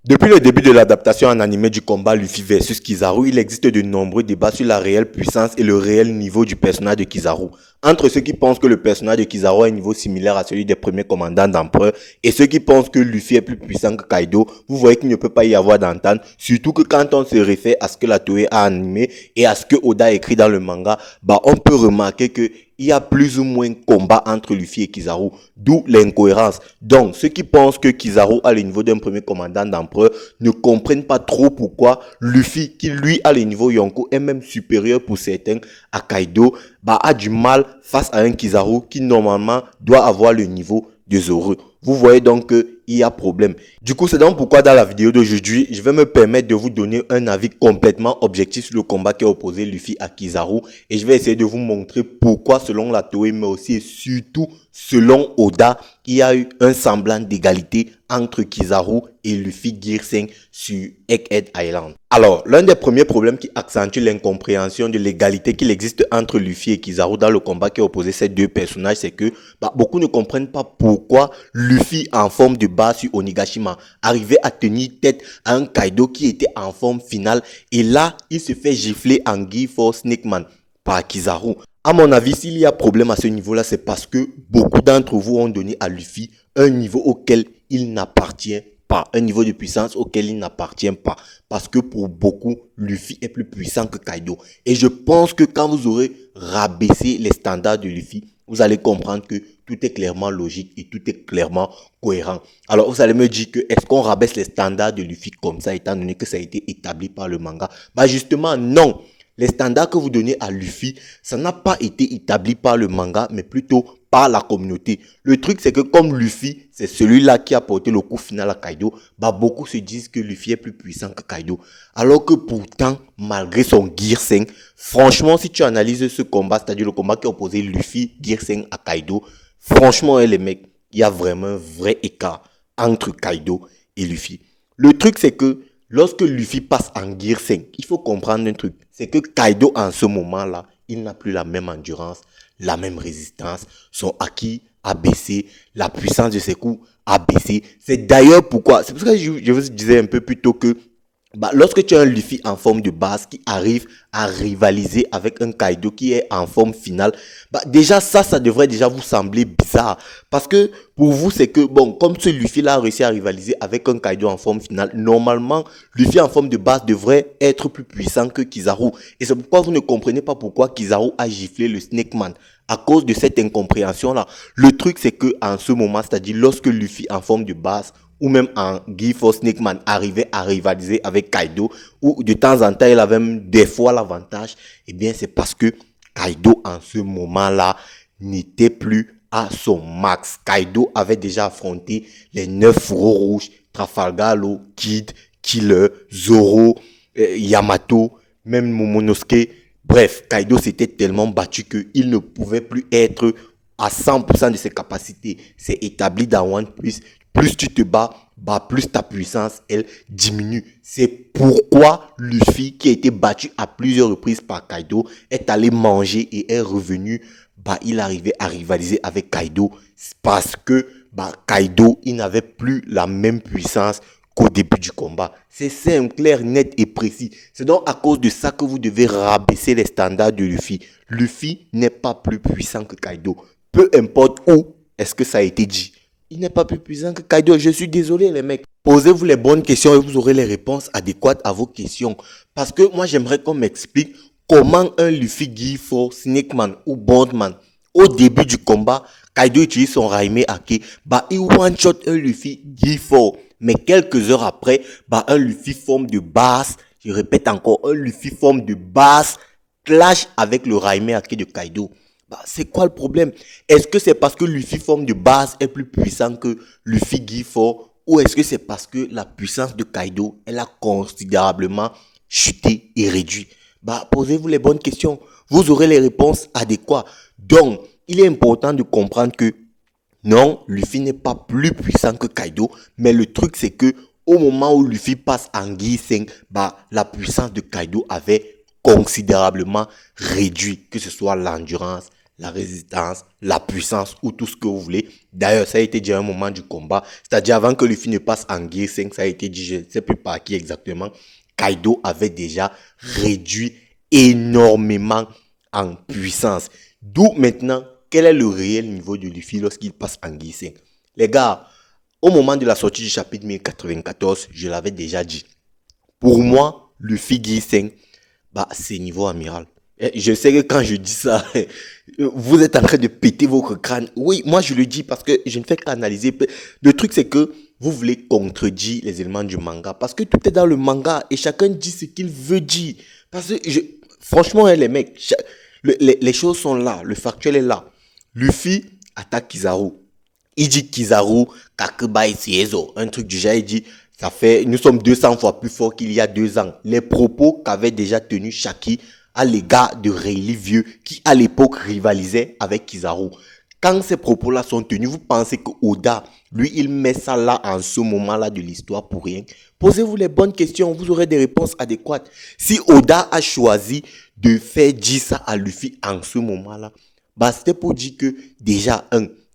Depuis le début de l'adaptation en animé du combat Luffy versus Kizaru, il existe de nombreux débats sur la réelle puissance et le réel niveau du personnage de Kizaru. Entre ceux qui pensent que le personnage de Kizaru a un niveau similaire à celui des premiers commandants d'Empereur et ceux qui pensent que Luffy est plus puissant que Kaido, vous voyez qu'il ne peut pas y avoir d'entente, surtout que quand on se réfère à ce que la Toei a animé et à ce que Oda a écrit dans le manga, on peut remarquer que il y a plus ou moins combat entre Luffy et Kizaru, d'où l'incohérence. Donc, ceux qui pensent que Kizaru a le niveau d'un premier commandant d'empereur ne comprennent pas trop pourquoi Luffy, qui lui a le niveau Yonko, est même supérieur pour certains à Kaido, a du mal face à un Kizaru qui normalement doit avoir le niveau de Zoro. Vous voyez donc qu'il y a problème. Du coup, c'est donc pourquoi dans la vidéo d'aujourd'hui, je vais me permettre de vous donner un avis complètement objectif sur le combat qui a opposé Luffy à Kizaru. Et je vais essayer de vous montrer pourquoi, selon la Toei, mais aussi et surtout selon Oda, il y a eu un semblant d'égalité entre Kizaru et Luffy Gear 5 sur Egghead Island. Alors, l'un des premiers problèmes qui accentue l'incompréhension de l'égalité qu'il existe entre Luffy et Kizaru dans le combat qui a opposé ces deux personnages, c'est que beaucoup ne comprennent pas pourquoi Luffy en forme de base sur Onigashima arrivait à tenir tête à un Kaido qui était en forme finale et là, il se fait gifler en Gear Force Snake Man par Kizaru. À mon avis, s'il y a problème à ce niveau-là, c'est parce que beaucoup d'entre vous ont donné à Luffy un niveau auquel il n'appartient pas, un niveau de puissance auquel il n'appartient pas. Parce que pour beaucoup, Luffy est plus puissant que Kaido. Et je pense que quand vous aurez rabaissé les standards de Luffy, vous allez comprendre que tout est clairement logique et tout est clairement cohérent. Alors, vous allez me dire que est-ce qu'on rabaisse les standards de Luffy comme ça, étant donné que ça a été établi par le manga? Justement, non. Les standards que vous donnez à Luffy, ça n'a pas été établi par le manga, mais plutôt par la communauté. Le truc, c'est que comme Luffy, c'est celui-là qui a porté le coup final à Kaido, beaucoup se disent que Luffy est plus puissant que Kaido. Alors que pourtant, malgré son Gear 5, franchement, si tu analyses ce combat, c'est-à-dire le combat qui a opposé Luffy, Gear 5 à Kaido, franchement, les mecs, il y a vraiment un vrai écart entre Kaido et Luffy. Le truc, c'est que lorsque Luffy passe en Gear 5, il faut comprendre un truc. C'est que Kaido, en ce moment-là, il n'a plus la même endurance, la même résistance. Son haki a baissé, la puissance de ses coups a baissé. C'est d'ailleurs pourquoi, c'est pour ça que je vous disais un peu plus tôt que lorsque tu as un Luffy en forme de base qui arrive à rivaliser avec un Kaido qui est en forme finale, déjà ça devrait déjà vous sembler bizarre. Parce que pour vous, c'est que, comme ce Luffy-là a réussi à rivaliser avec un Kaido en forme finale, normalement, Luffy en forme de base devrait être plus puissant que Kizaru. Et c'est pourquoi vous ne comprenez pas pourquoi Kizaru a giflé le Snake Man. À cause de cette incompréhension-là. Le truc, c'est que en ce moment, c'est-à-dire lorsque Luffy en forme de base ou même en Gear Force Snake Man arrivait à rivaliser avec Kaido, ou de temps en temps, il avait même des fois l'avantage, eh bien, c'est parce que Kaido, en ce moment-là, n'était plus à son max. Kaido avait déjà affronté les 9 fourreaux rouges, Trafalgar Law, Kid, Killer, Zoro, Yamato, même Momonosuke. Bref, Kaido s'était tellement battu qu'il ne pouvait plus être à 100% de ses capacités. C'est établi dans One Piece. Plus tu te bats, plus ta puissance, elle diminue. C'est pourquoi Luffy, qui a été battu à plusieurs reprises par Kaido, est allé manger et est revenu. Il arrivait à rivaliser avec Kaido parce que Kaido, il n'avait plus la même puissance qu'au début du combat. C'est simple, clair, net et précis. C'est donc à cause de ça que vous devez rabaisser les standards de Luffy. Luffy n'est pas plus puissant que Kaido. Peu importe où est-ce que ça a été dit. Il n'est pas plus puissant que Kaido. Je suis désolé les mecs. Posez-vous les bonnes questions et vous aurez les réponses adéquates à vos questions. Parce que moi j'aimerais qu'on m'explique comment un Luffy Gear Force Snake Man ou Bondman, au début du combat, Kaido utilise son Raime Haki, il one-shot un Luffy Gear Force. Mais quelques heures après, un Luffy forme de base, je répète encore, un Luffy forme de base clash avec le Raime Haki de Kaido. C'est quoi le problème? Est-ce que c'est parce que Luffy forme de base est plus puissant que Luffy Gear Force, ou est-ce que c'est parce que la puissance de Kaido, elle a considérablement chuté et réduit? Posez-vous les bonnes questions. Vous aurez les réponses adéquates. Donc, il est important de comprendre que non, Luffy n'est pas plus puissant que Kaido, mais le truc c'est que au moment où Luffy passe en Gear 5, la puissance de Kaido avait considérablement réduit, que ce soit l'endurance, la résistance, la puissance ou tout ce que vous voulez. D'ailleurs, ça a été dit à un moment du combat, c'est-à-dire avant que Luffy ne passe en Gear 5, ça a été dit, je ne sais plus par qui exactement, Kaido avait déjà réduit énormément en puissance. D'où maintenant, quel est le réel niveau de Luffy lorsqu'il passe en Gear 5? Les gars, au moment de la sortie du chapitre 1094, je l'avais déjà dit. Pour moi, Luffy Gear 5, c'est niveau amiral. Je sais que quand je dis ça, vous êtes en train de péter votre crâne. Oui, moi je le dis parce que je ne fais qu'analyser. Le truc c'est que vous voulez contredire les éléments du manga parce que tout est dans le manga et chacun dit ce qu'il veut dire. Parce que franchement, les mecs, les choses sont là, le factuel est là. Luffy attaque Kizaru. Il dit Kizaru, Kakuba et Siezo. Un truc du genre, il dit, nous sommes 200 fois plus forts qu'il y a 2 ans. Les propos qu'avait déjà tenu Shaki à l'égard de Rayleigh Vieux, qui à l'époque rivalisait avec Kizaru. Quand ces propos-là sont tenus, vous pensez que Oda, lui, il met ça là en ce moment-là de l'histoire pour rien? Posez-vous les bonnes questions, vous aurez des réponses adéquates. Si Oda a choisi de faire dire ça à Luffy en ce moment-là, c'était pour dire que déjà,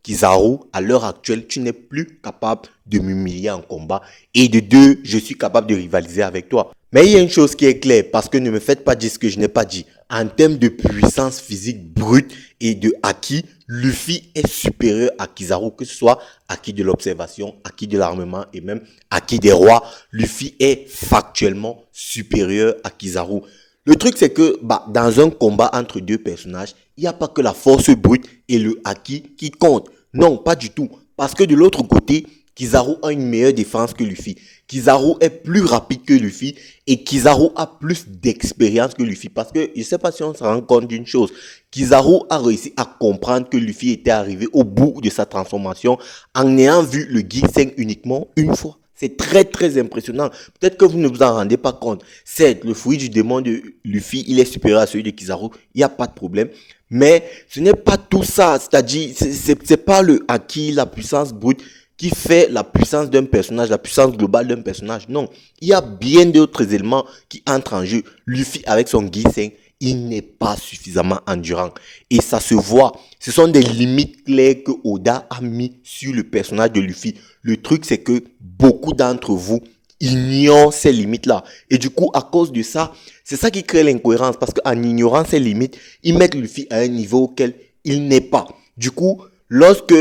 Kizaru, à l'heure actuelle, tu n'es plus capable de m'humilier en combat. Et de 2, je suis capable de rivaliser avec toi. Mais il y a une chose qui est claire, parce que ne me faites pas dire ce que je n'ai pas dit. En termes de puissance physique brute et de haki, Luffy est supérieur à Kizaru, que ce soit haki de l'observation, haki de l'armement et même haki des rois. Luffy est factuellement supérieur à Kizaru. Le truc c'est que dans un combat entre deux personnages, il n'y a pas que la force brute et le haki qui comptent. Non, pas du tout. Parce que de l'autre côté, Kizaru a une meilleure défense que Luffy. Kizaru est plus rapide que Luffy et Kizaru a plus d'expérience que Luffy. Parce que je ne sais pas si on se rend compte d'une chose. Kizaru a réussi à comprendre que Luffy était arrivé au bout de sa transformation en ayant vu le Gear 5 uniquement une fois. C'est très très impressionnant. Peut-être que vous ne vous en rendez pas compte. Certes, le fruit du démon de Luffy, il est supérieur à celui de Kizaru. Il n'y a pas de problème. Mais ce n'est pas tout ça. C'est-à-dire, c'est pas le haki, la puissance brute qui fait la puissance d'un personnage, la puissance globale d'un personnage. Non. Il y a bien d'autres éléments qui entrent en jeu. Luffy, avec son Gear 5, il n'est pas suffisamment endurant. Et ça se voit. Ce sont des limites claires que Oda a mis sur le personnage de Luffy. Le truc, c'est que beaucoup d'entre vous ignorent ces limites-là. Et du coup, à cause de ça, c'est ça qui crée l'incohérence. Parce qu'en ignorant ces limites, ils mettent Luffy à un niveau auquel il n'est pas. Du coup, lorsque,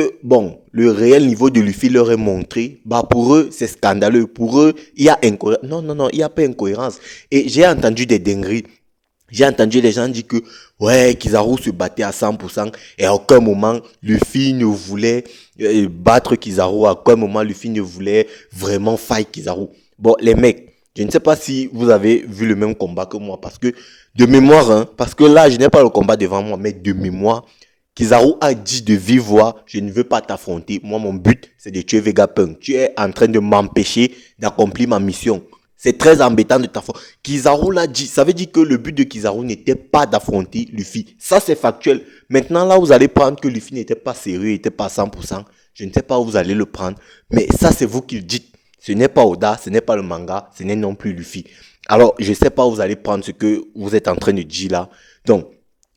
le réel niveau de Luffy leur est montré, pour eux, c'est scandaleux. Pour eux, il y a incohérence. Non, il n'y a pas incohérence. Et j'ai entendu des dingueries. J'ai entendu les gens dire que, Kizaru se battait à 100% et à aucun moment, Luffy ne voulait battre Kizaru. À aucun moment, Luffy ne voulait vraiment fight Kizaru. Bon, les mecs, je ne sais pas si vous avez vu le même combat que moi parce que, de mémoire, parce que là, je n'ai pas le combat devant moi, mais de mémoire, Kizaru a dit de vive voix, je ne veux pas t'affronter. Moi, mon but, c'est de tuer Vegapunk. Tu es en train de m'empêcher d'accomplir ma mission. C'est très embêtant de t'affronter. Kizaru l'a dit. Ça veut dire que le but de Kizaru n'était pas d'affronter Luffy. Ça, c'est factuel. Maintenant, là, vous allez prendre que Luffy n'était pas sérieux, n'était pas à 100%. Je ne sais pas où vous allez le prendre. Mais ça, c'est vous qui le dites. Ce n'est pas Oda, ce n'est pas le manga, ce n'est non plus Luffy. Alors, je ne sais pas où vous allez prendre ce que vous êtes en train de dire là. Donc,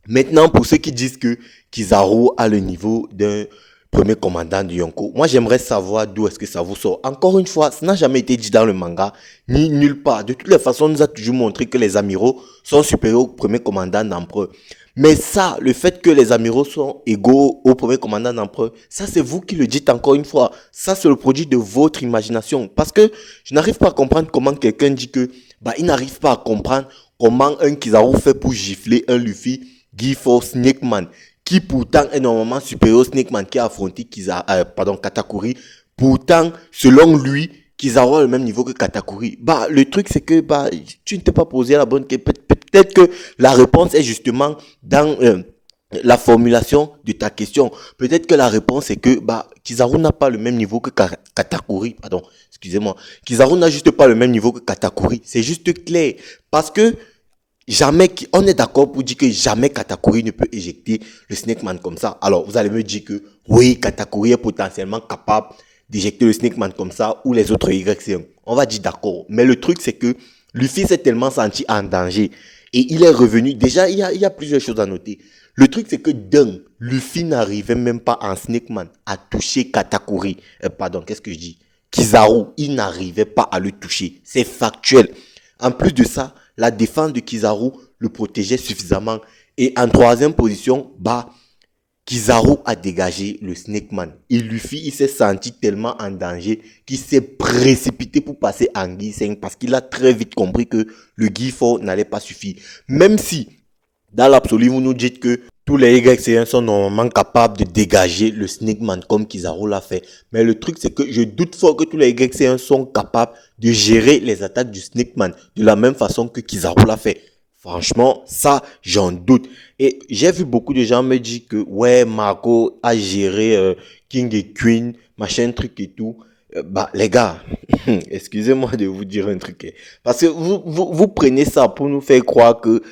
maintenant, pour ceux qui disent que Kizaru a le niveau d'un premier commandant de Yonko, moi j'aimerais savoir d'où est-ce que ça vous sort. Encore une fois, ça n'a jamais été dit dans le manga, ni nulle part. De toutes les façons, on nous a toujours montré que les amiraux sont supérieurs au premier commandant d'empereur. Mais ça, le fait que les amiraux sont égaux au premier commandant d'empereur, ça c'est vous qui le dites encore une fois. Ça c'est le produit de votre imagination. Parce que je n'arrive pas à comprendre comment quelqu'un dit que, il n'arrive pas à comprendre comment un Kizaru fait pour gifler un Luffy, Giforce, Snake Man, qui pourtant est normalement supérieur au Snake Man qui a affronté Katakuri. Pourtant, selon lui, Kizaru a le même niveau que Katakuri. Le truc c'est que tu ne t'es pas posé la bonne question. Peut-être que la réponse est justement dans la formulation de ta question. Peut-être que la réponse est que Kizaru n'a pas le même niveau que Katakuri. Excusez-moi. Kizaru n'a juste pas le même niveau que Katakuri. C'est juste clair. Parce que on est d'accord pour dire que jamais Katakuri ne peut éjecter le Snake Man comme ça. Alors, vous allez me dire que oui, Katakuri est potentiellement capable d'éjecter le Snake Man comme ça ou les autres YC1. On va dire d'accord. Mais le truc, c'est que Luffy s'est tellement senti en danger et il est revenu. Déjà, il y a plusieurs choses à noter. Le truc, c'est que Luffy n'arrivait même pas en Snakeman à toucher Katakuri. Pardon, qu'est-ce que je dis? Kizaru, il n'arrivait pas à le toucher. C'est factuel. En plus de ça, la défense de Kizaru le protégeait suffisamment. Et en troisième position, Kizaru a dégagé le Snakeman. Et Luffy, il s'est senti tellement en danger qu'il s'est précipité pour passer en Gear 5 parce qu'il a très vite compris que le Gear 4 n'allait pas suffire. Même si, dans l'absolu, vous nous dites que tous les YC1 sont normalement capables de dégager le Snakeman comme Kizaru l'a fait. Mais le truc, c'est que je doute fort que tous les YC1 sont capables de gérer les attaques du Snakeman de la même façon que Kizaru l'a fait. Franchement, ça, j'en doute. Et j'ai vu beaucoup de gens me dire que, ouais, Marco a géré King et Queen, machin, truc et tout. Les gars, excusez-moi de vous dire un truc. Parce que vous prenez ça pour nous faire croire que,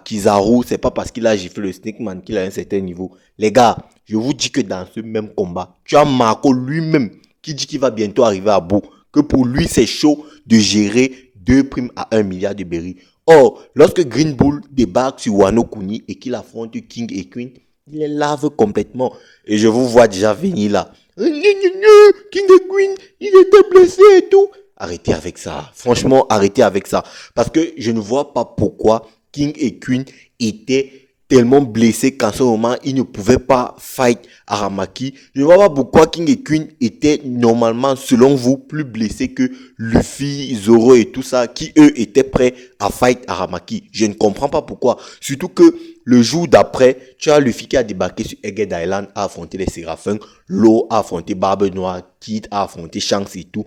Kizaru, c'est pas parce qu'il a giflé le Snakeman qu'il a un certain niveau. Les gars, je vous dis que dans ce même combat, tu as Marco lui-même qui dit qu'il va bientôt arriver à bout. Que pour lui, c'est chaud de gérer 2 primes à 1 milliard de berries. Or, lorsque Green Bull débarque sur Wano Kuni et qu'il affronte King et Queen, il les lave complètement. Et je vous vois déjà venir là. King et Queen, il était blessé et tout. Arrêtez avec ça. Franchement, arrêtez avec ça. Parce que je ne vois pas pourquoi King et Queen étaient tellement blessés qu'en ce moment, ils ne pouvaient pas fight Aramaki. Je ne vois pas pourquoi King et Queen étaient normalement, selon vous, plus blessés que Luffy, Zoro et tout ça, qui eux étaient prêts à fight Aramaki. Je ne comprends pas pourquoi. Surtout que le jour d'après, tu as Luffy qui a débarqué sur Egghead Island, a affronté les Séraphins, Law a affronté Barbe Noire, Kid a affronté Shanks et tout.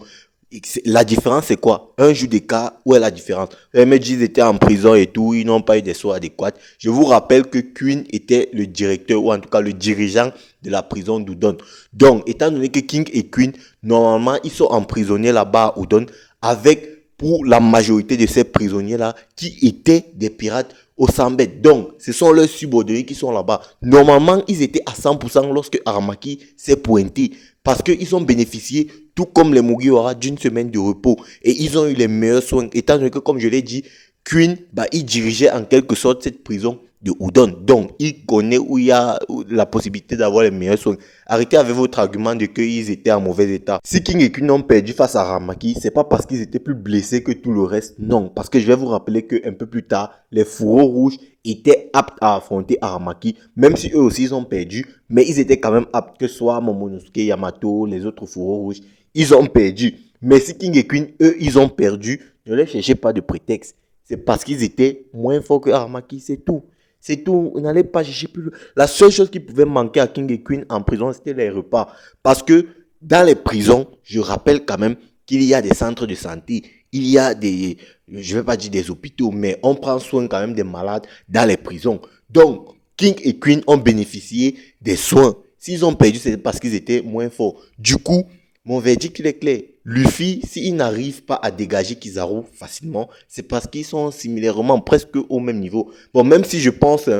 La différence, c'est quoi? Un jour d'écart, où est la différence? Les mecs, ils étaient en prison et tout, ils n'ont pas eu des soins adéquats. Je vous rappelle que Queen était le directeur, ou en tout cas le dirigeant de la prison d'Udon. Donc, étant donné que King et Queen, normalement, ils sont emprisonnés là-bas à Udon, avec, pour la majorité de ces prisonniers-là, qui étaient des pirates au Sambet. Donc, ce sont leurs subordonnés qui sont là-bas. Normalement, ils étaient à 100% lorsque Aramaki s'est pointé. Parce qu'ils ont bénéficié, tout comme les Mugiwara, d'une semaine de repos. Et ils ont eu les meilleurs soins. Étant donné que, comme je l'ai dit, Queen, il dirigeait en quelque sorte cette prison de Udon. Donc, il connaît où il y a la possibilité d'avoir les meilleurs soins. Arrêtez avec votre argument de qu'ils étaient en mauvais état. Si King et Queen ont perdu face à Aramaki, c'est pas parce qu'ils étaient plus blessés que tout le reste. Non, parce que je vais vous rappeler qu'un peu plus tard, les fourreaux rouges étaient aptes à affronter Aramaki, même si eux aussi ils ont perdu, mais ils étaient quand même aptes, que ce soit Momonosuke, Yamato, les autres fourreaux rouges, ils ont perdu. Mais si King et Queen, eux, ils ont perdu, ne les cherchez pas de prétexte. C'est parce qu'ils étaient moins forts que Aramaki, c'est tout. C'est tout, vous n'allez pas chercher plus. La seule chose qui pouvait manquer à King et Queen en prison, c'était les repas. Parce que dans les prisons, je rappelle quand même qu'il y a des centres de santé, il y a des, je vais pas dire des hôpitaux, mais on prend soin quand même des malades dans les prisons. Donc, King et Queen ont bénéficié des soins. S'ils ont perdu, c'est parce qu'ils étaient moins forts. Du coup, mon verdict, il est clair. Luffy, s'il n'arrive pas à dégager Kizaru facilement, c'est parce qu'ils sont similairement presque au même niveau. Bon, même si je pense,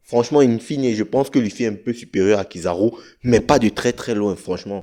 franchement, in fine, je pense que Luffy est un peu supérieur à Kizaru, mais pas de très très loin, franchement.